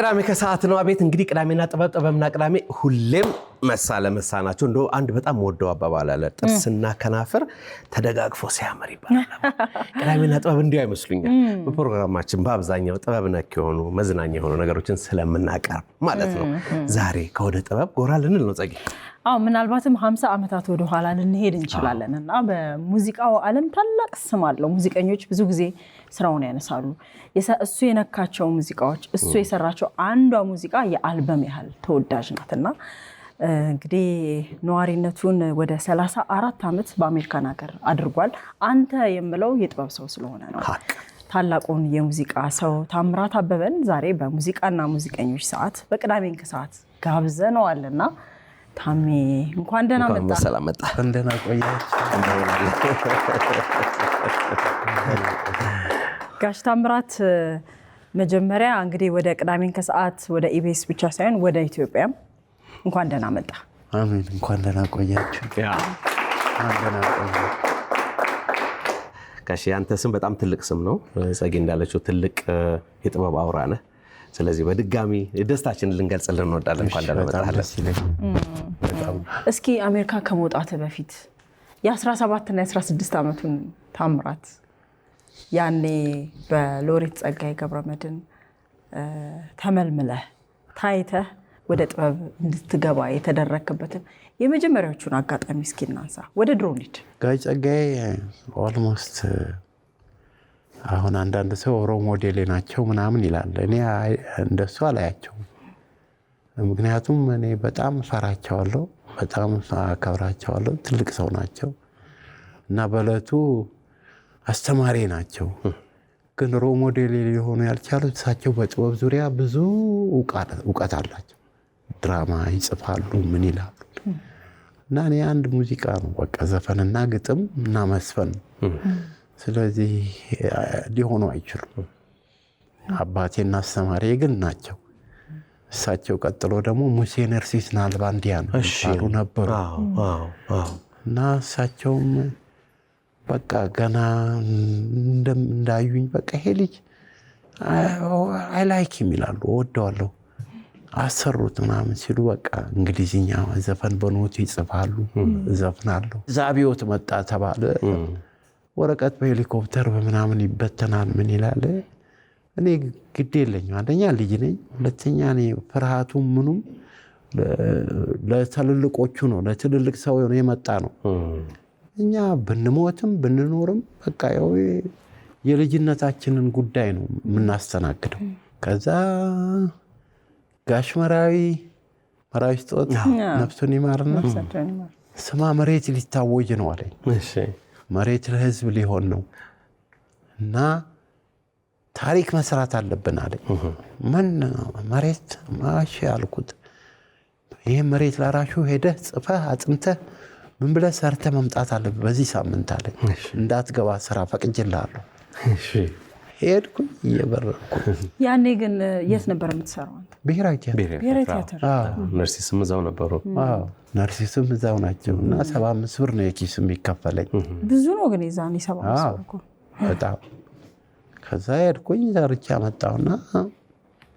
ቅዳሜ ከሰዓት ነው። አቤት እንግዲህ ቅዳሜና ጥበብና ቅዳሜ ሁሌም መሳ ለመሳ ናቸው። እንደው አንድ በጣም ወደው አባባል አለ፣ ጥርስና ከናፍር ተደጋግፎ ሲያምር ይባላል። ቅዳሜና ጥበብ እንዲሁ አይመስሉኛል። በፕሮግራማችን በአብዛኛው ጥበብ ነክ የሆኑ መዝናኛ የሆኑ ነገሮችን ስለምናቀርብ ማለት ነው። ዛሬ ከወደ ጥበብ ጎራ ልንል ነው ጸጊ። ምናልባትም 50 ዓመታት ወደ ኋላ ልንሄድ እንችላለንና በሙዚቃው ዓለም ታላቅ ስም አለው። ሙዚቀኞች ብዙ ጊዜ ስራውን ያነሳሉ። እሱ የነካቸው ሙዚቃዎች፣ እሱ የሰራቸው አንዷ ሙዚቃ የአልበም ያህል ተወዳጅ ናትና እንግዲህ ነዋሪነቱን ወደ 34 ዓመት በአሜሪካን ሀገር አድርጓል። አንተ የምለው የጥበብ ሰው ስለሆነ ነው። ታላቁን የሙዚቃ ሰው ታምራት አበበን ዛሬ በሙዚቃና ሙዚቀኞች ሰዓት በቅዳሜን ከሰዓት ጋብዘነዋልና ታሜ እንኳን ደህና መጣ። ሰላም መጣ። እንደና ቆያችሁ። ጋሽ ታምራት መጀመሪያ እንግዲህ ወደ ቅዳሜን ከሰዓት ወደ ኢቢኤስ ብቻ ሳይሆን ወደ ኢትዮጵያም እንኳን ደህና መጣ። አሜን። እንኳን ደህና ቆያችሁ። ጋሽ ያንተ ስም በጣም ትልቅ ስም ነው። ጸጊ እንዳለችው ትልቅ የጥበብ አውራ ነህ። ስለዚህ በድጋሚ ደስታችንን ልንገልጽልን እንወዳለን። እንኳን ደህና መጣህ። እስኪ አሜሪካ ከመውጣት በፊት የ17 እና የ16 ዓመቱን ታምራት ያኔ በሎሬት ጸጋዬ ገብረመድህን ተመልምለህ ታይተህ ወደ ጥበብ እንድትገባ የተደረክበትን የመጀመሪያዎቹን አጋጣሚ እስኪ እናንሳ። ወደ ድሮ እንሂድ። ጋሽ ጸጋዬ ኦልሞስት አሁን አንዳንድ ሰው ሮል ሞዴሌ ናቸው ምናምን ይላል። እኔ እንደሱ አላያቸውም። ምክንያቱም እኔ በጣም ፈራቸዋለሁ፣ በጣም አከብራቸዋለሁ። ትልቅ ሰው ናቸው እና በዕለቱ አስተማሪ ናቸው። ግን ሮል ሞዴሌ ሊሆኑ ያልቻሉት እሳቸው በጥበብ ዙሪያ ብዙ እውቀት አላቸው። ድራማ ይጽፋሉ፣ ምን ይላሉ። እና እኔ አንድ ሙዚቃ ነው በቃ ዘፈንና ግጥም እና መስፈን። ስለዚህ ሊሆኑ አይችሉም። አባቴና አስተማሪ ግን ናቸው። እሳቸው ቀጥሎ ደግሞ ሙሴ ነርሲስ ናልባንዲያን ይባሉ ነበሩ። እና እሳቸውም በቃ ገና እንዳዩኝ በቃ ይሄ ልጅ አይ ላይክ ይላሉ፣ እወደዋለሁ፣ አሰሩት ምናምን ሲሉ በቃ እንግሊዝኛ ዘፈን በኖቱ ይጽፋሉ፣ ዘፍናለሁ። ዛቢዮት መጣ ተባለ። ወረቀት በሄሊኮፕተር በምናምን ይበተናል፣ ምን ይላል። እኔ ግድ የለኝም። አንደኛ ልጅ ነኝ፣ ሁለተኛ እኔ ፍርሃቱም ምኑም ለትልልቆቹ ነው፣ ለትልልቅ ሰው የመጣ ነው። እኛ ብንሞትም ብንኖርም በቃ ያው የልጅነታችንን ጉዳይ ነው የምናስተናግደው። ከዛ ጋሽ መራዊ ስጦት ነፍሱን ይማርና ስማ መሬት ሊታወጅ ነው አለኝ። መሬት ለህዝብ ሊሆን ነው እና ታሪክ መስራት አለብን አለኝ። ምን መሬት ማሽ አልኩት። ይህ መሬት ላራሹ ሄደህ ጽፈህ አጥንተህ ምን ብለህ ሰርተህ መምጣት አለብህ በዚህ ሳምንት አለኝ። እንዳትገባ ስራ ፈቅጄልሃለሁ። ሄድኩኝ እየበረርኩ። ያኔ ግን የት ነበር የምትሰራው? ብሔራዊ ቲያትር። ነርሲስም እዛው ነበሩ። ነርሲስም እዛው ናቸው። እና 75 ብር ነው የኪስ የሚከፈለኝ። ብዙ ነው ግን የዛኔ 75 ብር እኮ በጣም። ከዛ ሄድኩኝ ሰርቼ መጣሁና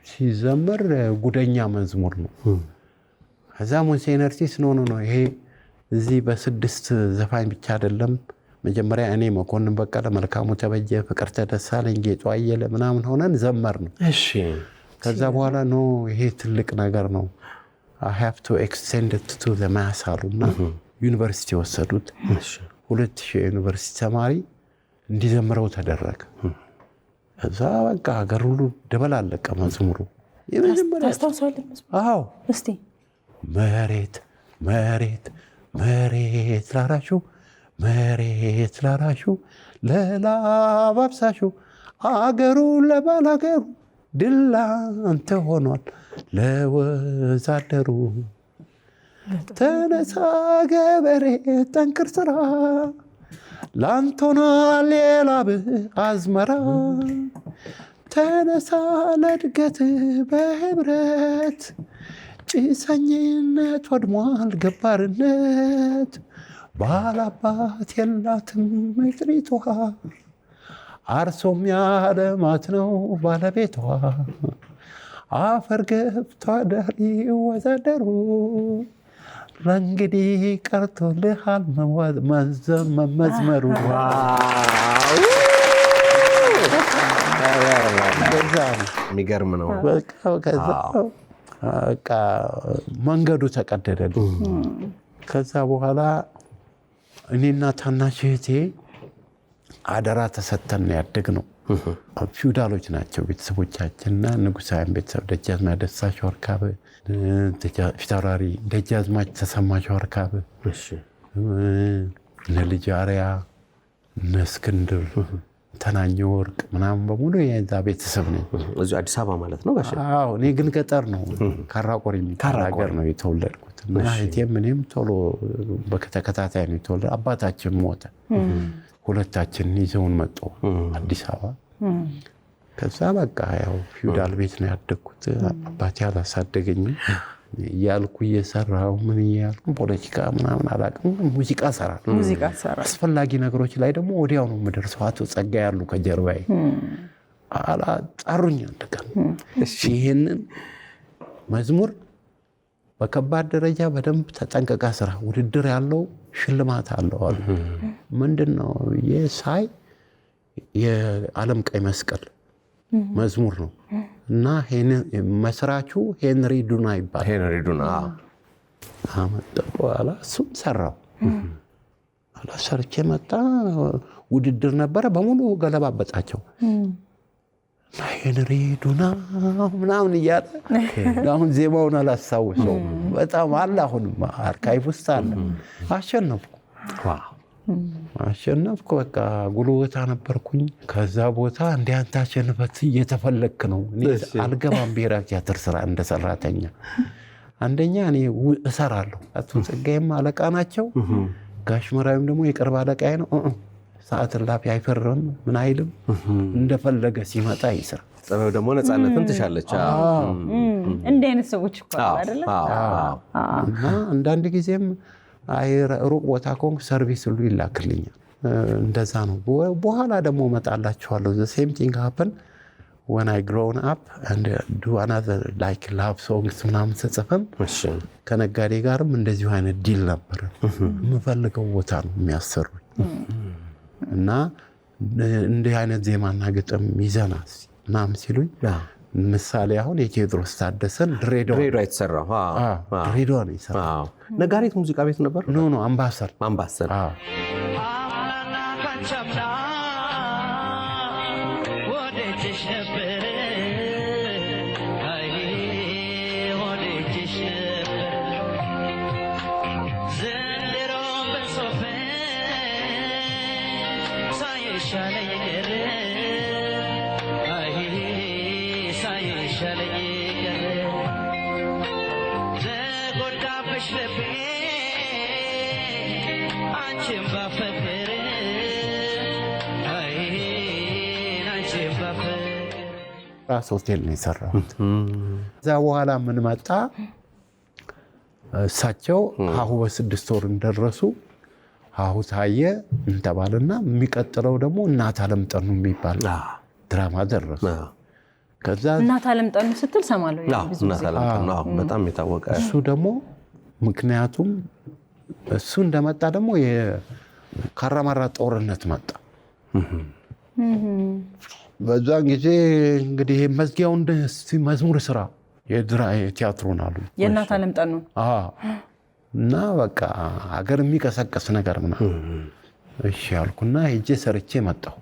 ሲዘመር ጉደኛ መዝሙር ነው። ከዛ ሙሴ ነርሲስ ነው ይሄ እዚህ በ6 ዘፋኝ ብቻ አይደለም። መጀመሪያ እኔ መኮንን በቀለ፣ መልካሙ ተበጀ፣ ፍቅርተ ደሳለኝ፣ ጌጡ አየለ ምናምን ሆነን ዘመር ነው። ከዛ በኋላ ይሄ ትልቅ ነገር ነው፣ I have to extend it to the mass አሉና ዩኒቨርሲቲ ወሰዱት። 2000 ዩኒቨርሲቲ ተማሪ እንዲዘምረው ተደረገ። ከዛ በቃ ሀገር ሁሉ ደበላለቀ መዝሙሩ። ታስታውሳለህ? አዎ። እስቲ መሬት መሬት መሬት ላራሹ መሬት ላራሹ ለላብ አብሳሹ አገሩ ለባላገሩ ድል አንተ ሆኗል ለወዛደሩ። ተነሳ ገበሬ ጠንክር ስራ ላንተ ሆኗል የላብህ አዝመራ። ተነሳ ለእድገት በህብረት ጭሰኝነት ወድሟል ገባርነት። ባላባት የላትም ምድሪቷ አርሶም ያለማት ነው ባለቤቷ። አፈር ገብቶ አዳሪ ወዛደሩ ለእንግዲህ ቀርቶልሃል መዝመሩ። የሚገርም ነው። በቃ መንገዱ ተቀደደልኝ። ከዛ በኋላ እኔና ታናሽ እህቴ አደራ ተሰተን ያደግነው። ፊውዳሎች ናቸው ቤተሰቦቻችንና ንጉሳውያን ቤተሰብ ደጃዝማች ደስታ ሸዋርካብ፣ ፊታውራሪ ደጃዝማች ተሰማ ሸዋርካብ፣ እነ ልጅ አርያ፣ እነ እስክንድር ተናኘ ወርቅ ምናምን በሙሉ የዛ ቤተሰብ ነኝ። እዚሁ አዲስ አበባ ማለት ነው? አዎ። እኔ ግን ገጠር ነው ካራቆሪ የሚባል ሀገር ነው የተወለድኩት እና እህቴም እኔም ቶሎ በተከታታይ ነው የተወለድ። አባታችን ሞተ። ሁለታችንን ይዘውን መጡ አዲስ አበባ። ከዛ በቃ ያው ፊውዳል ቤት ነው ያደግኩት። አባቴ አላሳደገኝም እያልኩ እየሰራሁ ምን እያልኩ ፖለቲካ ምናምን አላውቅም፣ ሙዚቃ እሰራለሁ። አስፈላጊ ነገሮች ላይ ደግሞ ወዲያው ነው የምደርሰው። አቶ ጸጋ ያሉ ከጀርባዬ ጠሩኝ አንድ ቀን፣ ይህንን መዝሙር በከባድ ደረጃ በደንብ ተጠንቀቃ ስራ፣ ውድድር ያለው ሽልማት አለው አሉ። ምንድን ነው ሳይ የዓለም ቀይ መስቀል መዝሙር ነው እና መስራቹ ሄንሪ ዱና ይባላል። ሄንሪ ዱና አመጣሁ። በኋላ እሱም ሰራው። ሰርቼ መጣ። ውድድር ነበረ፣ በሙሉ ገለባበጣቸው። ሄንሪ ዱና ምናምን እያለ አሁን ዜማውን አላስታውሰው፣ በጣም አለ፣ አሁንም አርካይቭ ውስጥ አለ። አሸነፍኩ። በቃ ጉልበታ ነበርኩኝ። ከዛ ቦታ እንዲያንተ አሸንፈት እየተፈለክ ነው። እኔ አልገባም ብሔራዊ ቲያትር ስራ እንደ ሰራተኛ። አንደኛ እኔ እሰራለሁ። አቶ ጸጋዬም አለቃ ናቸው፣ ጋሽ መራዊም ደግሞ የቅርብ አለቃዬ ነው። ሰዓት እላፊ አይፈርም ምን አይልም፣ እንደፈለገ ሲመጣ ይስራ። ጥበብ ደግሞ ነፃነትን ትሻለች። እንዲህ አይነት ሰዎች እኮ አይደለ? እና አንዳንድ ጊዜም ሩቅ ቦታ ከሆንኩ ሰርቪስ ሁሉ ይላክልኛል። እንደዛ ነው። በኋላ ደግሞ እመጣላችኋለሁ። the same thing happen when I grown up and do another like love songs ምናምን ስጽፍም ከነጋዴ ጋርም እንደዚሁ አይነት ዲል ነበር። የምፈልገው ቦታ ነው የሚያሰሩኝ እና እንዲህ አይነት ዜማና ግጥም ይዘና ምናምን ሲሉኝ ምሳሌ አሁን የቴዎድሮስ ታደሰን ድሬዳዋ የተሰራው ድሬዳዋ ነው የሰራው። ነጋሪት ሙዚቃ ቤት ነበር? ኖ አምባሰል ራስ ሆቴል ነው የሰራሁት። እዛ በኋላ ምን መጣ፣ እሳቸው ሀሁ በ6 ወር እንደደረሱ ሀሁ ታየ እንተባለና የሚቀጥለው ደግሞ እናት አለምጠኑ የሚባል ድራማ ደረሱ። ከዛ እናት አለምጠኑ ስትል ሰማለሁ። እናት አለምጠኑ በጣም የታወቀ እሱ ደግሞ ምክንያቱም እሱ እንደመጣ ደግሞ የካራማራ ጦርነት መጣ። በዛን ጊዜ እንግዲህ መዝጊያው መዝሙር ስራ የቲያትሩን አሉ የእናት አለምጠኑ እና በቃ ሀገር የሚቀሰቀስ ነገር ምናምን እሺ ያልኩና ሄጄ ሰርቼ መጣሁ።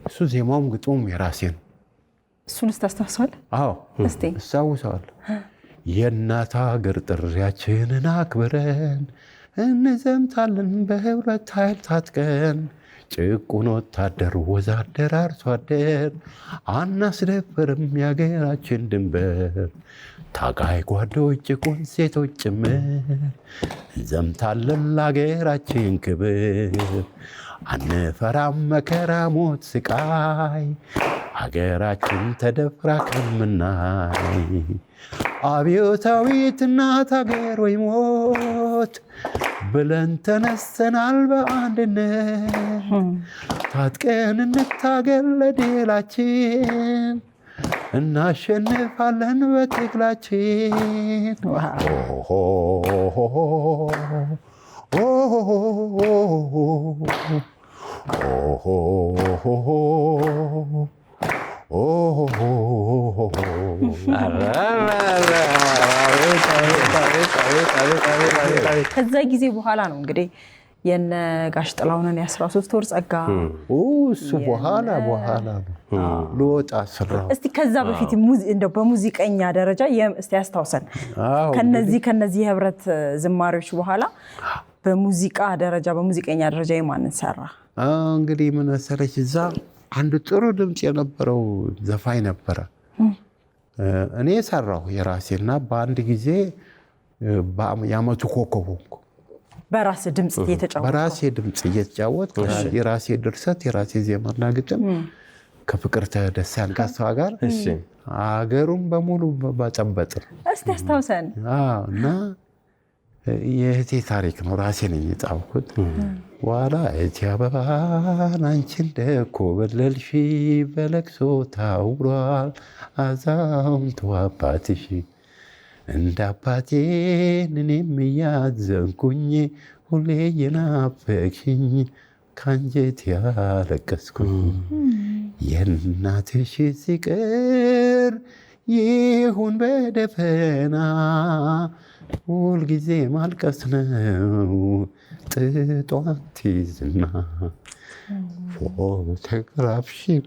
እሱ ዜማውም ግጥሙም የራሴ ነው። እሱንስ ታስታውሳለህ? አዎ እሳውሰዋለሁ። የእናት ሀገር ጥሪያችንን አክብረን እንዘምታለን በህብረት ኃይል ታጥቀን፣ ጭቁን ወታደር ወዛደር አርሶ አደር አናስደፍርም የሀገራችን ድንበር፣ ታጋይ ጓዶች ጭቁን ሴቶች ጭምር እንዘምታለን ለሀገራችን ክብር፣ አንፈራም መከራ ሞት ስቃይ ሀገራችን ተደፍራ ከምናይ፣ አብዮታዊት እናት ሀገር ወይ ሞት ብለን ተነስተናል በአንድነት፣ ታጥቀን እንታገል ለድላችን፣ እናሸንፋለን በትግላችን ከዛ ጊዜ በኋላ ነው እንግዲህ የነ ጋሽ ጥላሁንን የ13 ወር ጸጋ እሱ በኋላ ልወጣ ስራው። እስቲ ከዛ በፊት እንደው በሙዚቀኛ ደረጃ እስቲ ያስታውሰን። ከነዚህ የህብረት ዝማሬዎች በኋላ በሙዚቃ ደረጃ በሙዚቀኛ ደረጃ የማንን ሰራ? እንግዲህ ምን መሰለሽ እዛ አንድ ጥሩ ድምጽ የነበረው ዘፋኝ ነበረ። እኔ ሰራሁ የራሴና በአንድ ጊዜ የዓመቱ ኮከብ ሆንኩ። በራስ ድምጽ እየተጫወት የራሴ ድርሰት የራሴ ዜማና ግጥም ከፍቅርተ ደሳለኝ ጋር ጋር አገሩን በሙሉ ባጨበጥር። እስቲ አስታውሰን። እና የእህቴ ታሪክ ነው። ራሴ ነኝ የጻፍኩት። በኋላ እቴ አበባን አንቺ እንደኮበለልሽ በለቅሶ ታውሯል አዛውንቱ አባትሽ እንደ አባቴን እኔም እያዘንኩኝ ሁሌ የናፈቅሽኝ ካንጀት ያለቀስኩኝ የእናትሽ ሲቀር ይሁን በደፈና ሁልጊዜ ማልቀስ ነው ጥጧን ትይዝና ፎቶግራፍሽን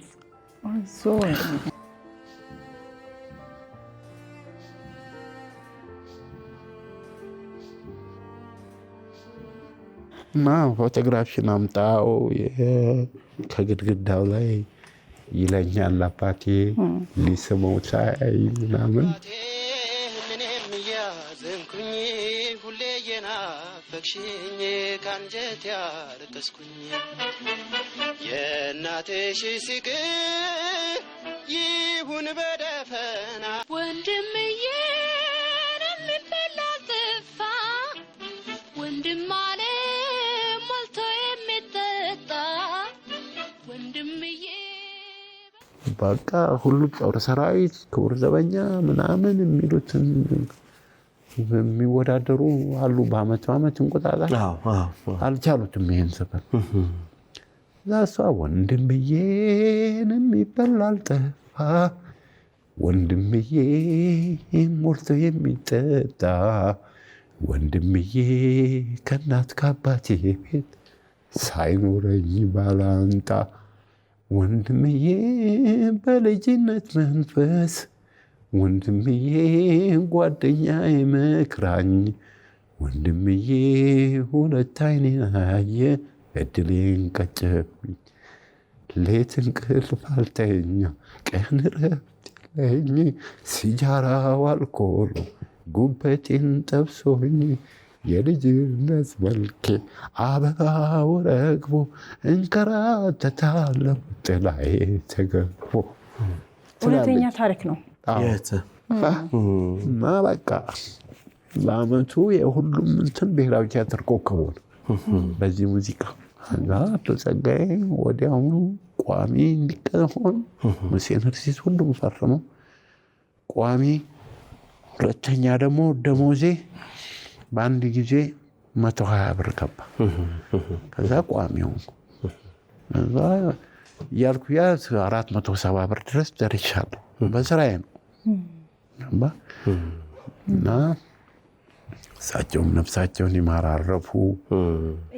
እና ፎቶግራፍሽን አምጣው ከግድግዳው ላይ ይለኛል አባቴ ሊስመው ሳይ ምናምን ምንም እያዘንኩኝ ሁሌ የናፈቅሽኝ ካንጀት ያለቀስኩኝ የእናትሽ ሲቅር ይሁን በደፈና ወንድምዬ የሚበላ ጥፋ ወንድም አለ ሞልቶ የሚጠጣ ወንድምዬ በቃ ሁሉ ጦር ሰራዊት ክቡር ዘበኛ ምናምን የሚሉትን የሚወዳደሩ አሉ። በአመት እንቁጣጣሽ አልቻሉትም ይሄን ሰፈር። ዛሷ ወንድምዬን የሚበላል ጠፋ ወንድምዬ ሞልቶ የሚጠጣ ወንድምዬ ከእናት ከአባቴ ቤት ሳይኖረኝ ባላንጣ ወንድምዬ በልጅነት መንፈስ ወንድምዬ ጓደኛ ይመክራኝ ወንድምዬ ሁለት አይኔን አየ እድሌን ቀጨብኝ ሌት እንቅልፍ አልተኛ ቀን ረፍት የለኝ ሲጃራው አልኮሉ ጉበቴን ጠብሶኝ የልጅነት መልኬ አበባው ረግቦ እንከራተታለሁ ጥላዬ ተገፎ። እውነተኛ ታሪክ ነው። እና በቃ ለአመቱ የሁሉም እንትን ብሔራዊ ቲያትር ኮከብ ሆነ በዚህ ሙዚቃ። አቶ ጸጋዬ ወዲያውኑ ቋሚ እንዲሆን ሙሴ ነርሲስ ሁሉም ፈርመው ቋሚ። ሁለተኛ ደግሞ ደሞዜ በአንድ ጊዜ 120 ብር ገባ። ከዛ ቋሚ ሆንኩ። ከዛ እያልኩ 470 ብር ድረስ ደርሻለሁ። በስራዬ ነው እና እሳቸውም ነፍሳቸውን ይማራረፉ።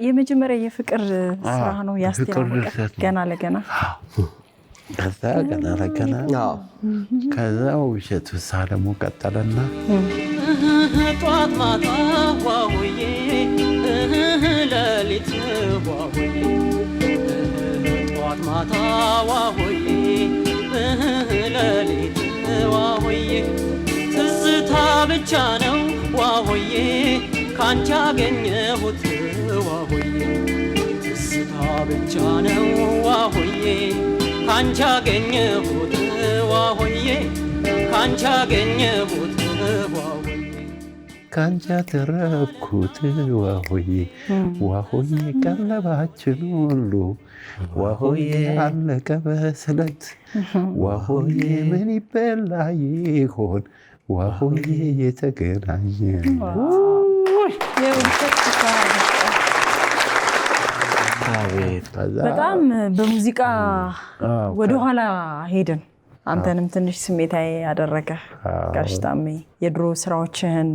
የመጀመሪያ የፍቅር ስራ ነው ያስተዋወቀ ገና ለገና። ከዛ ገና ለገና ከዛ ውሸት ፍስሐ ደግሞ ቀጠለና ጧት ማታ ዋውዬ ሌሊት ዋውዬ ጧት ማታ ዋውዬ ሌሊት ዋውዬ ትዝታ ብቻ ነው ዋውዬ ካንቺ ያገኘሁት ዋውዬ ትዝታ ብቻ ነው ዋውዬ ካንቺ ያገኘሁት ዋውዬ ካንቺ ያገኘሁት ዋውዬ ካንቺ ተረኩት ዋሆዬ ዋሆዬ ቀለባችን ሁሉ ዋሆዬ አለቀ በስለት ዋሆዬ ምን ይበላ ይሆን ዋሆዬ የተገናኘን በጣም በሙዚቃ ወደኋላ ሄድን። አንተንም ትንሽ ስሜታዊ ያደረገ ጋሽ ታሜ የድሮ ስራዎችህን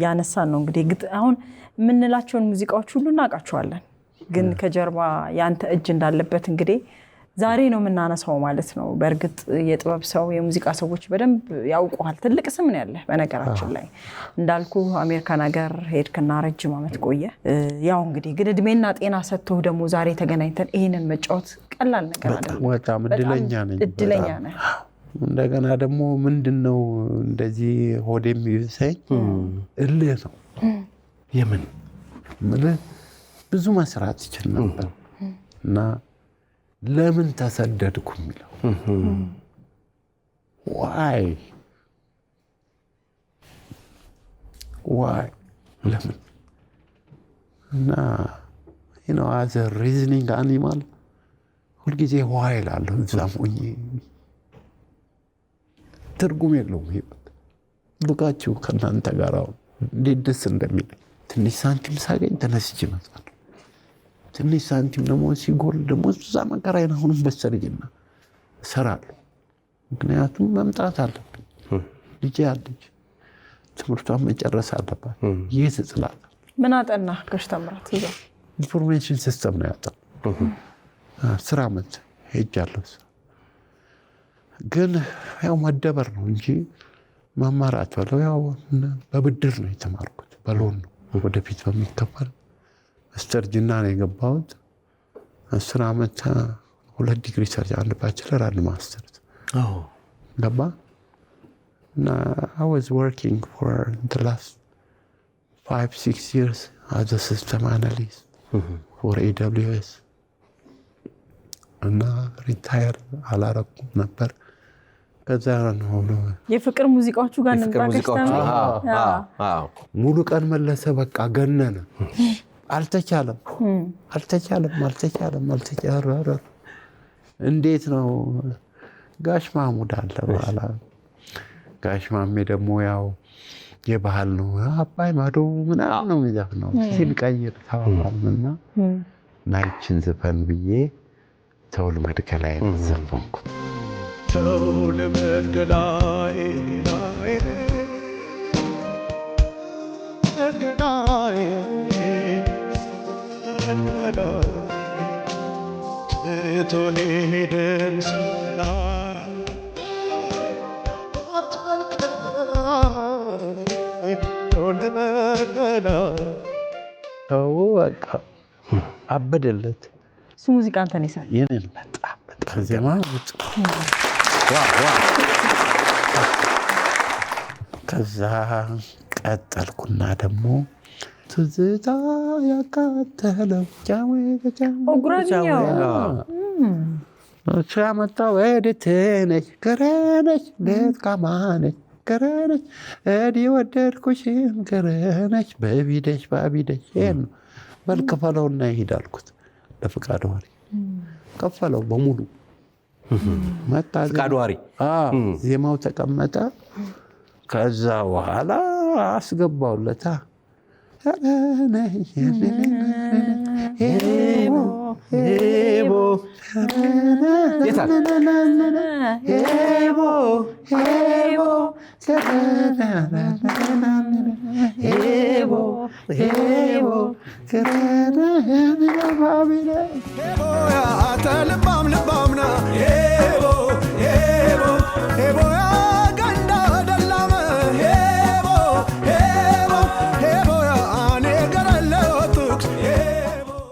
ያነሳን ነው እንግዲህ አሁን የምንላቸውን ሙዚቃዎች ሁሉ እናውቃቸዋለን፣ ግን ከጀርባ ያንተ እጅ እንዳለበት እንግዲህ ዛሬ ነው የምናነሳው ማለት ነው። በእርግጥ የጥበብ ሰው የሙዚቃ ሰዎች በደንብ ያውቁሃል። ትልቅ ስም ነው ያለህ። በነገራችን ላይ እንዳልኩ አሜሪካን ሀገር ሄድክና ረጅም ዓመት ቆየ። ያው እንግዲህ ግን እድሜና ጤና ሰጥቶ ደግሞ ዛሬ ተገናኝተን ይሄንን መጫወት ቀላል ነገር አይደለም። በጣም እድለኛ ነኝ። እንደገና ደግሞ ምንድነው እንደዚህ ሆዴ የሚይዘኝ እልህ ነው። የምን ብዙ መስራት ይችል ነበር እና ለምን ተሰደድኩ የሚለው ዋይ ለምን እና as a reasoning animal ሁልጊዜ ዋይ እላለሁ። እዛም ሆኜ ትርጉም የለውም ህይወት። ልቃችሁ ከእናንተ ጋር እንዴት ደስ እንደሚለኝ ትንሽ ሳንቲም ሳገኝ ተነስቼ እመጣለሁ። ትንሽ ሳንቲም ደግሞ ሲጎል ደግሞ እዛ መከራዬን አሁንም በሰርጅና እሰራለሁ። ምክንያቱም መምጣት አለብኝ። ልጄ አለች፣ ትምህርቷን መጨረስ አለባት። ይህ ትጽላት ምን አጠና ጋሽ ታምራት? ይዘው ኢንፎርሜሽን ሲስተም ነው ያጠናው። 10 ዓመት ሄጃለሁ። ግን ያው መደበር ነው እንጂ መማራት አለው። ያው በብድር ነው የተማርኩት፣ በሎን ነው ወደፊት በሚከፈል በስተርጅና ነው የገባሁት። 10 ዓመት 2 ዲግሪ ሰርች፣ 1 ባችለር 1 ማስተር ገባ እና I was working for the last 5-6 years as a system analyst for AWS እና ሪታየር አላረኩም ነበር። ከዛ ነው የፍቅር ሙዚቃዎቹ ጋር ሙሉ ቀን መለሰ በቃ ገነነ። አልተቻለም። እንዴት ነው ጋሽ ማሙድ አለ በኋላ ጋሽ ማሜ ደግሞ ያው የባህል ነው አባይ ማዶ ምናምን ነው የሚዘፍነው። ሲንቀይር ታውቃለና ናይችን ዘፈን ብዬ ተውልመድ ከላይ ዘፈንኩ። ተውልመድ ከላይ አበደለት። እሱ ሙዚቃ አንተን ይሰራ የኔን በጣም ዜማ ከዛ ቀጠልኩና ደግሞ ትዝታ ያቃተለው ሻመጣው እድትነች ከረነች ለትቃማነች ከረነች እዲ ወደድኩሽን ከረነች በቢደሽ ባቢደሽ ይሄን በልከፈለውና ይሄዳልኩት ለፍቃድ ዋሪ ከፈለው በሙሉ መጣ። ፍቃድ ዋሪ ዜማው ተቀመጠ። ከዛ በኋላ አስገባውለታ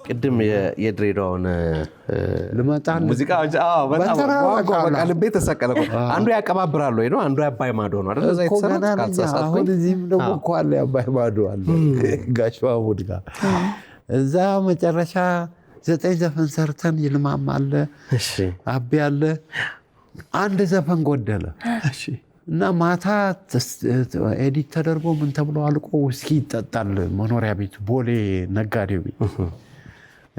ቅድም የድሬዳውን ልመጣን ሙዚቃ በጣም በቃ ልቤ ተሰቀለ። አንዱ ያቀባብራል ወይ ነው፣ አንዱ አባይ ማዶ ነው አይደል? እዛ የተሰራው አሁን እዚህም ደግሞ እኮ አለ አባይ ማዶ አለ ጋሽ ማሙድ ጋር። እዛ መጨረሻ 9 ዘፈን ሰርተን ይልማም አለ፣ አቤ አለ። አንድ ዘፈን ጎደለ። እና ማታ ኤዲት ተደርጎ ምን ተብሎ አልቆ ውስኪ ይጠጣል መኖሪያ ቤት ቦሌ ነጋዴው ቤት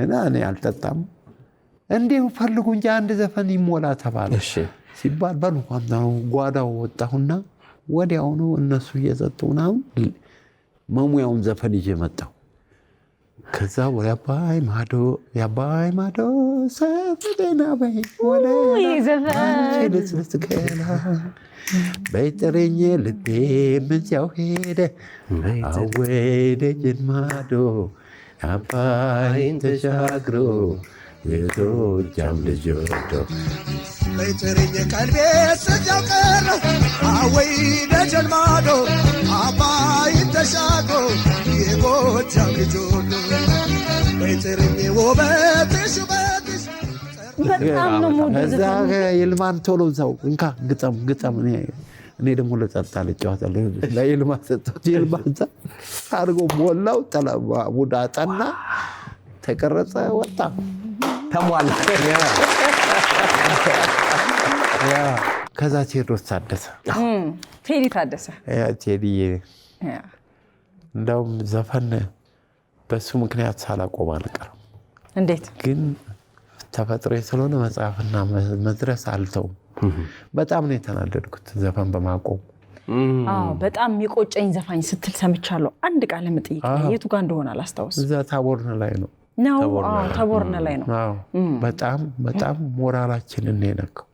እና እኔ አልጠጣም እንዴው ፈልጉ እንጂ አንድ ዘፈን ይሞላ ተባለ ሲባል በሉ ጓዳው ወጣሁና ወዲያውኑ እነሱ እየጠጡና መሙያውን ዘፈን ይዤ መጣሁ ከዛ ያባይ ማዶ ሰፈደና በይ ወለ ዘፈን ልትገላ በይጥርኝ ልቤ ምንዚያው ሄደ አወደጅን ማዶ አባይን ተሻግሮ የጎጃም ልጅ ወዶ በይጥርኝ ቀልቤ ስንዚያው ቀረ አወደጅን ማዶ አባይን ተሻግሮ የጎጃም ልጅ ወዶ በይጥርኝ ውበትሽ ውበትሽ በጣም ነው እዛ ይልማን ቶሎ ሰው እንካ ግጠም እኔ ደግሞ ለጸጥታ ልጫወታለሁ ለይልማ ሰጥቶት ይልማን አድርጎ ሞላው ሙዳ ጠና ተቀረጸ ወጣ ተሟላ ከዛ ቴዎድሮስ ታደሰ ቴዲ ታደሰ ቴዲዬ እንደውም ዘፈን በሱ ምክንያት ሳላቆም አልቀርም እንዴት ግን ተፈጥሮ ስለሆነ መጽሐፍና መድረስ አልተውም በጣም ነው የተናደድኩት ዘፈን በማቆም በጣም የሚቆጨኝ ዘፋኝ ስትል ሰምቻለሁ አንድ ቃል ለምጥይቅ የቱ ጋር እንደሆነ አላስታውስም እዛ ታቦርነ ላይ ነው ታቦርነ ላይ ነው በጣም ሞራላችንን የነካው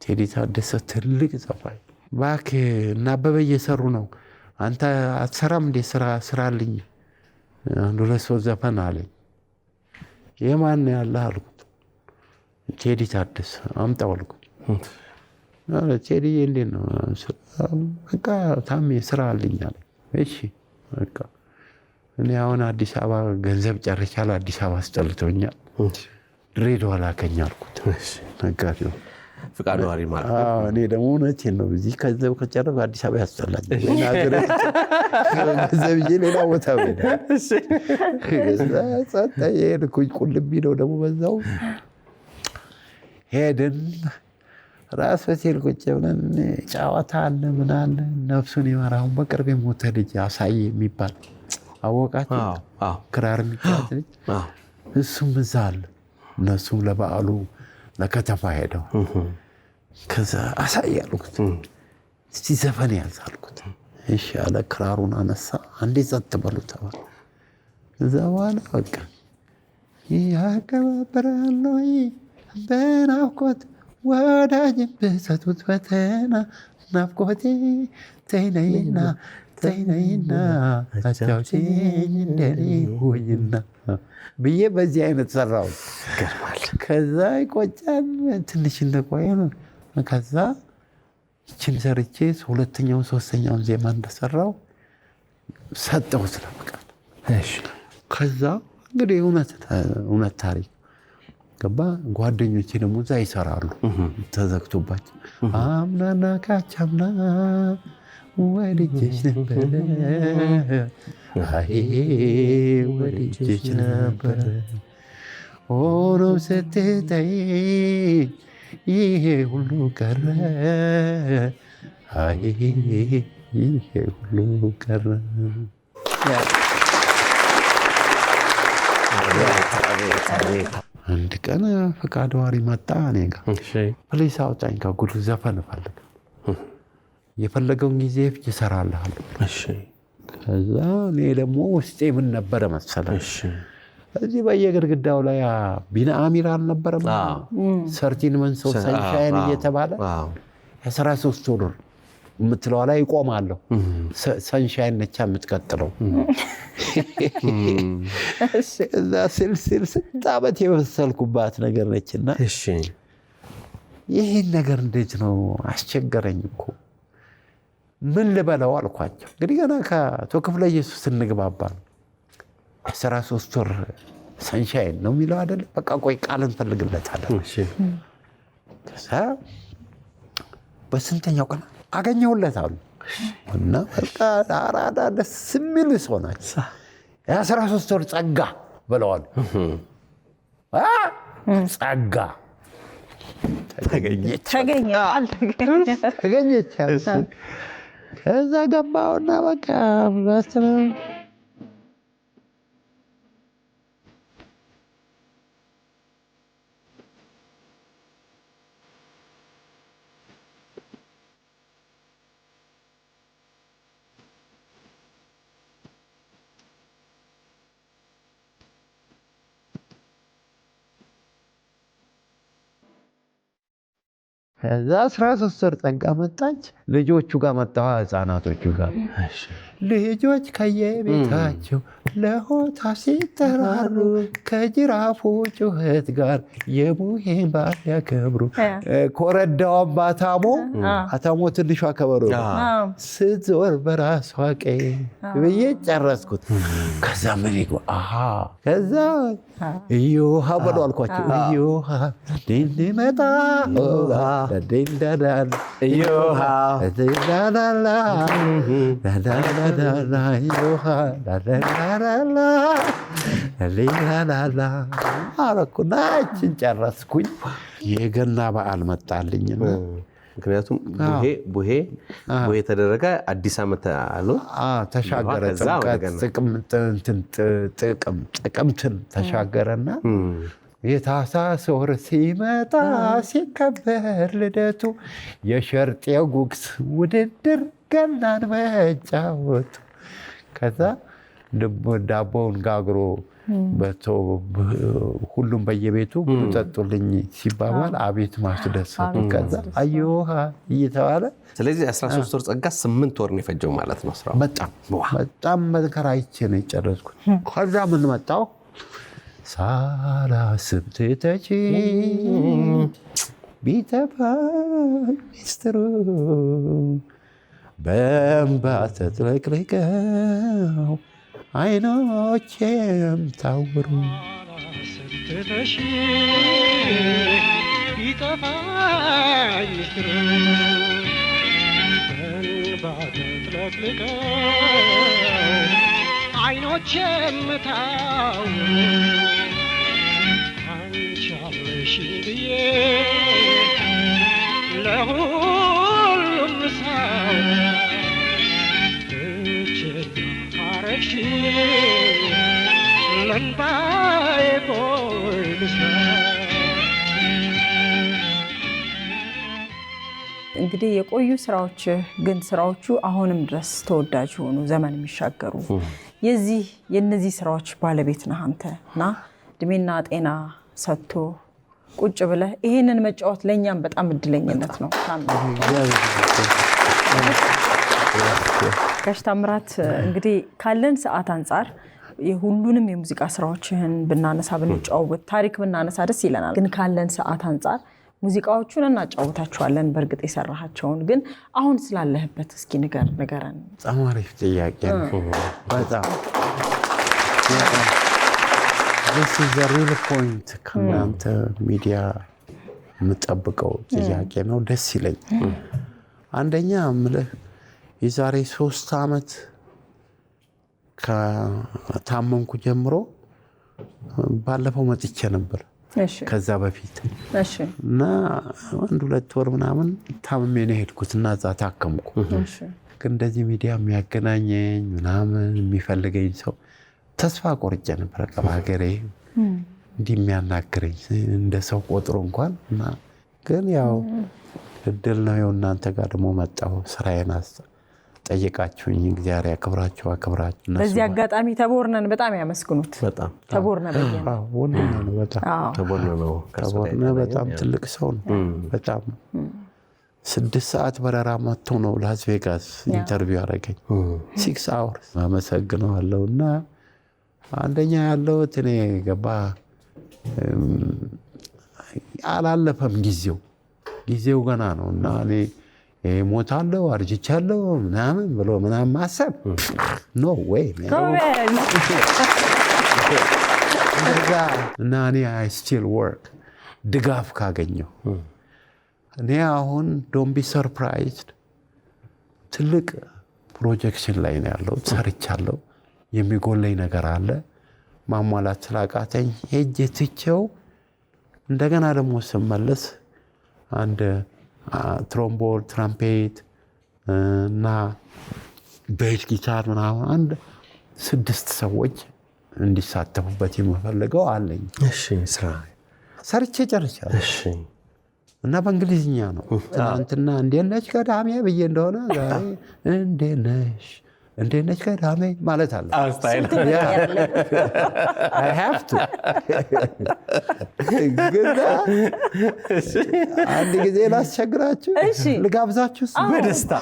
ቴዲ ታደሰ ትልቅ ዘፋኝ እባክህ እና አበበ እየሰሩ ነው አንተ አትሰራም እንዴ ስራልኝ አንድ ሁለት ሶስት ዘፈን አለኝ የማን ያለ አልኩት ቴዲ ታደሰ አምጣው አልኩት ቴዲ እንዴት ነው በቃ ታሜ ስራ አለኝ አለ እሺ በቃ እኔ አሁን አዲስ አበባ ገንዘብ ጨርሻለሁ አዲስ አበባ አስጠልቶኛል ድሬዳዋ ላከኝ አልኩት ነጋዴው ፍቃዱ አሪ ማለት እኔ ደግሞ እውነቴን ነው እዚህ ገንዘብ ከጨረስኩ አዲስ አበባ ያስጠላኝ ገንዘብ ይዤ ሌላ ቦታ ሄደ ጸጥታ የሄድኩኝ ቁልቢ ነው ደግሞ በዛው ሄድን ራስ ሆቴል ቁጭ ብለን ጨዋታ አለ ምን አለ ነፍሱን ይማራውን በቅርብ የሞተ ልጅ አሳይ የሚባል አወቃችሁ ክራር የሚጫወት ልጅ እሱም እዛ አለ እነሱም ለበዓሉ ለከተማ ሄደው ከዛ አሳይ አልኩት እስቲ ዘፈን ያዝ አልኩት እሺ አለ ክራሩን አነሳ አንዴ ጸጥ በሉ ተባለ ከዛ በኋላ በቃ ያከባበራለሁ በናፍቆት ወዳጅ በሰጡት ፈተና ናፍቆቴ ተይነይና አጫውቼኝ እንደኔ ሆይና ብዬ በዚህ አይነት ሰራው ከዛ ይቆጫል ትንሽ እንደቆየ ከዛ ይችን ሰርቼ ሁለተኛውን ሶስተኛውን ዜማ እንደሰራው ሰጠው ስለበቃል ከዛ እንግዲህ እውነት ታሪክ ገባ ጓደኞቼ ደግሞ እዛ ይሰራሉ ተዘግቶባቸው አምናና ካቻምና ወድጄሽ ነበረ ወድጄሽ ነበረ ሆኖም ስትተይ ይሄ ሁሉ ቀረ ይሄ ሁሉ ቀረ አንድ ቀን ፈቃዱ አሪ መጣ እኔ ጋር ፕሊስ አውጣኝ ከጉድ ዘፈን እፈልግ የፈለገውን ጊዜ ይሰራልሃለሁ ከዛ እኔ ደግሞ ውስጤ ምን ነበረ መሰለህ እዚህ በየግድግዳው ላይ ቢና አሚር አልነበረም ሰርቲን መንሶ ሰንሻይን እየተባለ 13 ወር የምትለው ላይ ይቆማለሁ ሰንሻይን ነቻ የምትቀጥለው እዛ ስልስል ስንት የመሰልኩባት ነገር ነችና ይህን ነገር እንዴት ነው አስቸገረኝ እኮ ምን ልበለው አልኳቸው እንግዲህ ገና ከአቶ ክፍለ ኢየሱስ እንግባባ 13 ወር ሰንሻይን ነው የሚለው አይደል በቃ ቆይ ቃል እንፈልግለታለን ከዛ በስንተኛው ቀን አገኘሁለት አሉ እና በቃ አራዳ ደስ የሚል ሰው ናቸው 13 ወር ጸጋ ብለዋል ጸጋ ተገኘች። ከዛ ገባውና በቃ ከዛ 13 ወር ጸጋ መጣች። ልጆቹ ጋር መጣሁ፣ ህፃናቶቹ ጋር ልጆች ከየቤታቸው ለሆታ ሲጠራሩ ከጅራፉ ጩኸት ጋር የቡሄን በዓል ያከብሩ። ኮረዳዋን አታሞ ትንሿ ከበሮ ስትዞር በራሷ ቀይ ብዬ ጨረስኩት። ከዛ ምን ከዛ እዮሃ በሉ አልኳቸው። እዮሃ እንዲመጣ አረኩና እችን ጨረስኩኝ። የገና በዓል መጣልኝና ምክንያቱም ቡሄ የተደረገ አዲስ ዓመት አሉ ተሻገረ። ጥቅምትን ተሻገረና የታህሳስ ወር ሲመጣ ሲከበር ልደቱ የሸርጤ ጉግስ ውድድር ገናን መጫወቱ። ከዛ ዳቦውን ጋግሮ ሁሉም በየቤቱ ጠጡልኝ ሲባባል አቤት ማስደሰቱ። ከዛ አዮሃ እየተባለ ስለዚህ 13 ወር ጸጋ 8 ወር ነው የፈጀው ማለት ነው ስራው። በጣም መከራ አይቼ ነው የጨረስኩት። ከዛ ምን መጣው ሳላስብ ትተቺኝ ቢጠፋኝ ሚስጥሩ በእንባ ተጥለቅልቀው አይኖቼም ታወሩ። ቢጠፋኝ ሚስጥሩ በእንባ ተጥለቅልቀው አይኖቼም ታወሩ። አንቺ አለሽኝ ብዬ ለሁሉም ሰው ብቸኛ አረግሽኝ ለእንባዬ ቦይ እንግዲህ የቆዩ ስራዎች ግን ስራዎቹ አሁንም ድረስ ተወዳጅ ሆኑ ዘመን የሚሻገሩ የነዚህ ስራዎች ባለቤት ነህ አንተና እድሜና ጤና ሰጥቶ ቁጭ ብለህ ይሄንን መጫወት ለኛም በጣም እድለኝነት ነው። ጋሽ ታምራት እንግዲህ ካለን ሰዓት አንፃር የሁሉንም የሙዚቃ ስራዎችህን ብናነሳ ብንጫወት ታሪክ ብናነሳ ደስ ይለናል። ግን ካለን ሰዓት አንፃር ሙዚቃዎቹን እናጫውታቸዋለን በእርግጥ የሰራሃቸውን። ግን አሁን ስላለህበት እስኪ ንገረን። በጣም አሪፍ ጥያቄ ነው። በጣም this is the real point ከእናንተ ሚዲያ የምጠብቀው ጥያቄ ነው። ደስ ይለኝ። አንደኛ የምልህ የዛሬ 3 ዓመት ከታመምኩ ጀምሮ ባለፈው መጥቼ ነበር። ከዛ በፊት እና 1-2 ወር ምናምን ታምሜ ነው የሄድኩት እና እዛ ታከምኩ። ግን እንደዚህ ሚዲያ የሚያገናኘኝ ምናምን የሚፈልገኝ ሰው ተስፋ ቆርጬ ነበር። በሀገሬ እንዲህ የሚያናግረኝ እንደ ሰው ቆጥሮ እንኳን እና ግን ያው እድል ነው። እናንተ ጋር ደግሞ መጣሁ። ስራዬን ጠይቃችሁኝ እግዚአብሔር ያክብራችሁ አክብራችሁ። በዚህ አጋጣሚ ተቦርነን በጣም ያመስግኑት። በጣም ተቦርነ በጣም ትልቅ ሰው ነው። በጣም 6 ሰዓት በረራ መጥቶ ነው ላስ ቬጋስ ኢንተርቪው ያደረገኝ 6 hours። አመሰግነዋለሁ። እና አንደኛ ያለው እኔ ገባ አላለፈም ጊዜው ገና ነው እና እኔ ሞታለሁ አርጅቻለሁ ምናምን ብሎ ምናምን ማሰብ ኖ ዌይ እና እኔ አይ ስቲል ወርክ ድጋፍ ካገኘው እኔ አሁን ዶንት ቢ ሰርፕራይዝድ ትልቅ ፕሮጀክሽን ላይ ነው ያለው። ሰርቻለሁ። የሚጎለኝ ነገር አለ ማሟላት ስላቃተኝ ሄጄ ትቼው እንደገና ደግሞ ስመለስ አንድ ትሮምቦን፣ ትራምፔት እና ቤዝ ጊታር ምናምን አንድ 6 ሰዎች እንዲሳተፉበት የምፈልገው አለኝ። እሺ ስራ ሰርቼ ጨርሻለሁ። እሺ እና በእንግሊዝኛ ነው። ትናንትና እንዴት ነሽ ቀዳሜ ብዬ እንደሆነ ዛሬ እንዴት ነሽ ቀዳሜ ማለት አለ። ስታይል I have to ግን አንድ ጊዜ ላስቸግራችሁ ልጋብዛችሁ በደስታ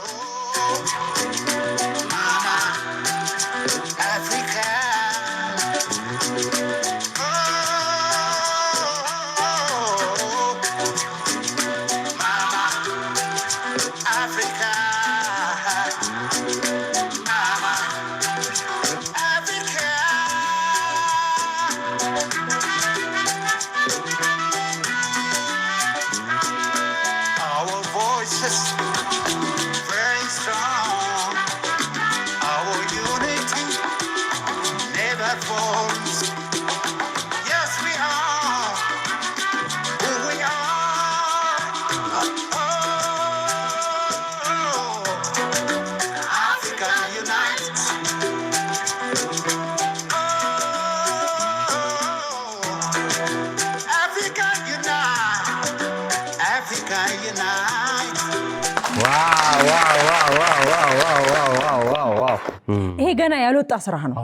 ይሄ ገና ያልወጣ ስራ ነው።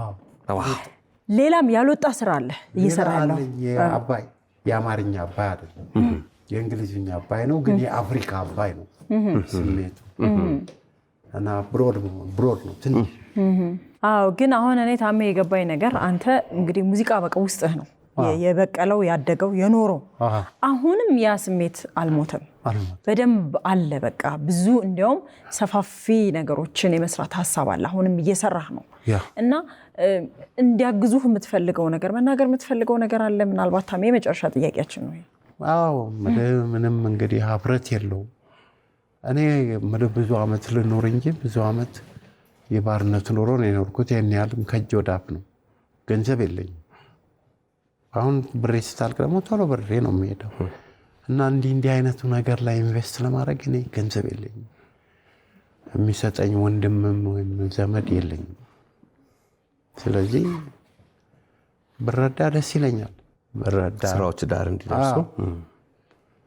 ሌላም ያልወጣ ስራ አለ እየሰራ ያለው። አባይ የአማርኛ አባይ አይደለም፣ የእንግሊዝኛ አባይ ነው፣ ግን የአፍሪካ አባይ ነው ስሜቱ እና ብሮድ ነው ትንሽ። አዎ፣ ግን አሁን እኔ ታሜ የገባኝ ነገር አንተ እንግዲህ ሙዚቃ በቃ ውስጥህ ነው የበቀለው ያደገው የኖረው። አሁንም ያ ስሜት አልሞተም፣ በደንብ አለ። በቃ ብዙ እንዲያውም ሰፋፊ ነገሮችን የመስራት ሀሳብ አለ። አሁንም እየሰራህ ነው እና እንዲያግዙህ የምትፈልገው ነገር መናገር የምትፈልገው ነገር አለ? ምናልባት ታሜ የመጨረሻ ጥያቄያችን ነው። አዎ፣ ምንም እንግዲህ ሀፍረት የለውም። እኔ ብዙ ዓመት ልኖር እንጂ ብዙ ዓመት የባርነት ኖሮ ነው የኖርኩት። ያን ያህልም ከእጅ ወደ አፍ ነው። ገንዘብ የለኝም። አሁን ብሬ ስታልቅ ደግሞ ቶሎ ብሬ ነው የሚሄደው እና እንዲህ አይነቱ ነገር ላይ ኢንቨስት ለማድረግ እኔ ገንዘብ የለኝም። የሚሰጠኝ ወንድምም ወይም ዘመድ የለኝም። ስለዚህ ብረዳ ደስ ይለኛል። ብረዳ ስራዎች ዳር እንዲደርሱ።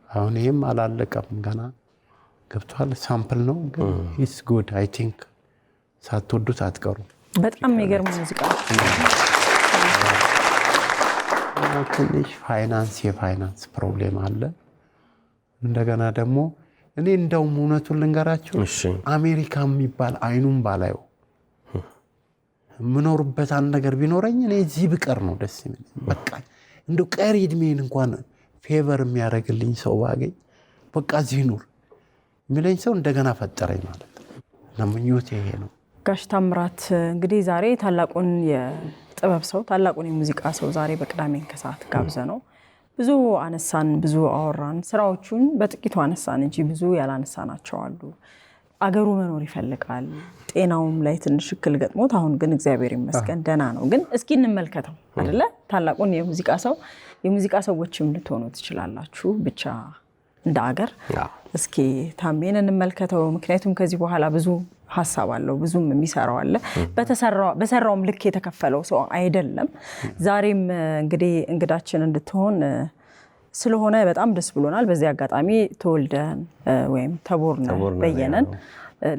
አሁን ይሄም አላለቀም ገና ገብቷል። ሳምፕል ነው ግን ኢትስ ጉድ አይ ቲንክ ሳትወዱት አትቀሩ። በጣም የሚገርም ሙዚቃ ትንሽ የፋይናንስ ፕሮብሌም አለ። እንደገና ደግሞ እኔ እንደውም እውነቱን ልንገራችሁ አሜሪካ የሚባል አይኑም ባላየው የምኖርበት አንድ ነገር ቢኖረኝ እኔ እዚህ ብቀር ነው ደስ የሚለኝ። በቃ እንደው ቀሪ እድሜን እንኳን ፌቨር የሚያደርግልኝ ሰው ባገኝ በቃ እዚህ ኑር የሚለኝ ሰው እንደገና ፈጠረኝ ማለት ነው። ምኞቴ ይሄ ነው። ጋሽ ታምራት እንግዲህ ዛሬ ታላቁን የጥበብ ሰው ታላቁን የሙዚቃ ሰው ዛሬ በቅዳሜን ከሰዓት ጋብዘ ነው ብዙ አነሳን፣ ብዙ አወራን። ስራዎቹን በጥቂቱ አነሳን እንጂ ብዙ ያላነሳናቸው አሉ። አገሩ መኖር ይፈልጋል። ጤናውም ላይ ትንሽ እክል ገጥሞት አሁን ግን እግዚአብሔር ይመስገን ደህና ነው። ግን እስኪ እንመልከተው አይደለ? ታላቁን የሙዚቃ ሰው የሙዚቃ ሰዎችም ልትሆኑ ትችላላችሁ ብቻ እንደ አገር እስኪ ታሜን እንመልከተው። ምክንያቱም ከዚህ በኋላ ብዙ ሀሳብ አለው፣ ብዙም የሚሰራው አለ። በሰራውም ልክ የተከፈለው ሰው አይደለም። ዛሬም እንግዲህ እንግዳችን እንድትሆን ስለሆነ በጣም ደስ ብሎናል። በዚህ አጋጣሚ ተወልደን ወይም ተቦርነ በየነን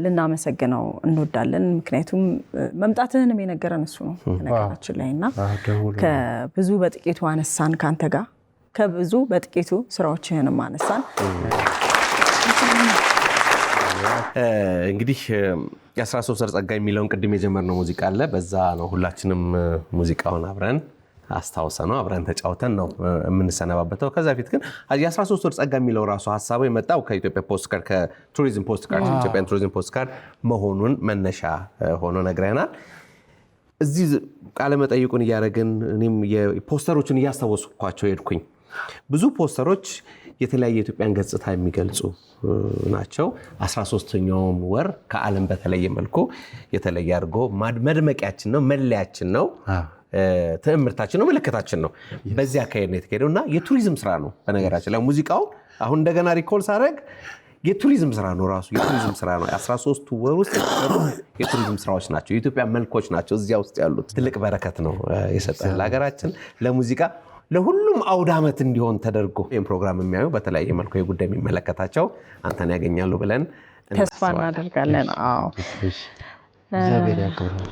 ልናመሰግነው እንወዳለን። ምክንያቱም መምጣትህንም የነገረን እሱ ነው ነገራችን ላይ እና ከብዙ በጥቂቱ አነሳን ካንተ ጋር ከብዙ በጥቂቱ ስራዎችህንም አነሳን። እንግዲህ የ13 ወር ጸጋ የሚለውን ቅድም የጀመርነው ሙዚቃ አለ። በዛ ነው ሁላችንም ሙዚቃውን አብረን አስታውሰነው አብረን ተጫውተን ነው የምንሰነባበተው። ከዛ በፊት ግን የ13 ወር ጸጋ የሚለው ራሱ ሀሳቡ የመጣው ከኢትዮጵያ ፖስት ካርድ ከቱሪዝም ፖስት ካርድ ኢትዮጵያን ቱሪዝም ፖስት ካርድ መሆኑን መነሻ ሆኖ ነግረናል። እዚህ ቃለ መጠይቁን እያደረግን እኔም የፖስተሮችን እያስታወስኳቸው ሄድኩኝ። ብዙ ፖስተሮች የተለያየ የኢትዮጵያን ገጽታ የሚገልጹ ናቸው። 13ኛውም ወር ከዓለም በተለየ መልኩ የተለየ አድርጎ መድመቂያችን ነው፣ መለያችን ነው። ትዕምርታችን ነው፣ ምልክታችን ነው። በዚህ አካሄድ ነው የተካሄደው እና የቱሪዝም ስራ ነው። በነገራችን ላይ ሙዚቃው አሁን እንደገና ሪኮል ሳደርግ የቱሪዝም ስራ ነው፣ ራሱ የቱሪዝም ስራ ነው። 13 ወር ውስጥ የተሰሩ የቱሪዝም ስራዎች ናቸው። የኢትዮጵያ መልኮች ናቸው እዚያ ውስጥ ያሉት። ትልቅ በረከት ነው የሰጠን ለሀገራችን፣ ለሙዚቃ፣ ለሁሉም አውደ ዓመት እንዲሆን ተደርጎ ይህን ፕሮግራም የሚያዩ በተለያየ መልኩ የጉዳይ የሚመለከታቸው አንተን ያገኛሉ ብለን ተስፋ እናደርጋለን። አዎ እግዚአብሔር ያክብረው።